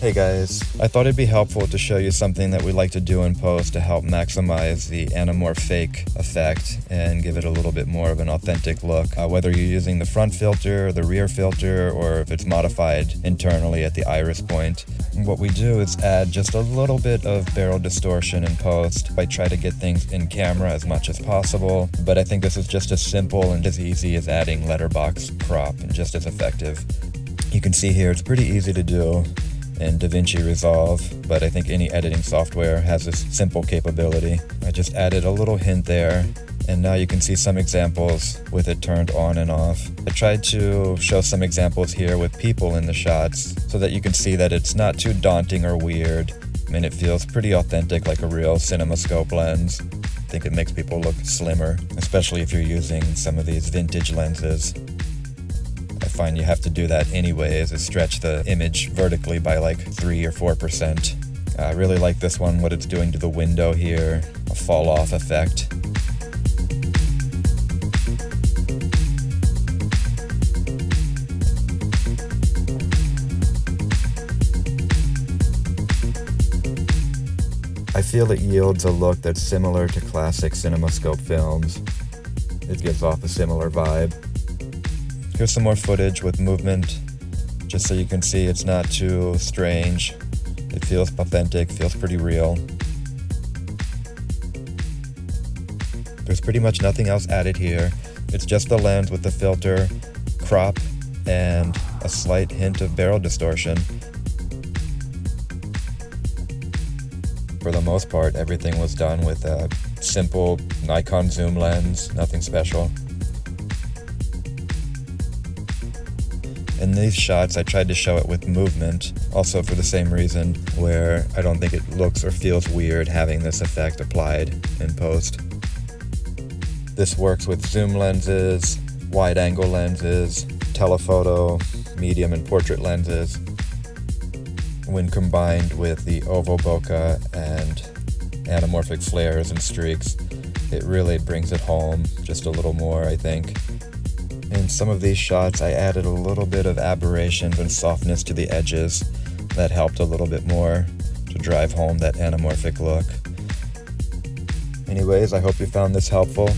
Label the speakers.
Speaker 1: Hey guys, I thought it'd be helpful to show you something that we like to do in post to help maximize the Anamorfake effect and give it a little bit more of an authentic look. Whether you're using the front filter, the rear filter, or if it's modified internally at the iris point. What we do is add just a little bit of barrel distortion in post. I try to get things in camera as much as possible, but I think this is just as simple and as easy as adding letterbox crop and just as effective. You can see here it's pretty easy to do in Davinci Resolve, but I think any editing software has this simple capability. I just added a little hint there, and now you can see some examples with it turned on and off. I tried to show some examples here with people in the shots so that you can see that it's not too daunting or weird. I mean, it feels pretty authentic, like a real CinemaScope lens. I think it makes people look slimmer, especially if you're using some of these vintage lenses. I find you have to do that anyways, is stretch the image vertically by like 3 or 4%. I really like this one, what it's doing to the window here, a fall off effect. I feel it yields a look that's similar to classic CinemaScope films. It gives off a similar vibe. Here's some more footage with movement, just so you can see it's not too strange. It feels authentic, feels pretty real. There's pretty much nothing else added here. It's just the lens with the filter, crop, and a slight hint of barrel distortion. For the most part, everything was done with a simple Nikon zoom lens, nothing special. In these shots, I tried to show it with movement, also for the same reason, where I don't think it looks or feels weird having this effect applied in post. This works with zoom lenses, wide-angle lenses, telephoto, medium and portrait lenses. When combined with the oval bokeh and anamorphic flares and streaks, it really brings it home just a little more, I think. In some of these shots, I added a little bit of aberrations and softness to the edges that helped a little bit more to drive home that anamorphic look. Anyways, I hope you found this helpful.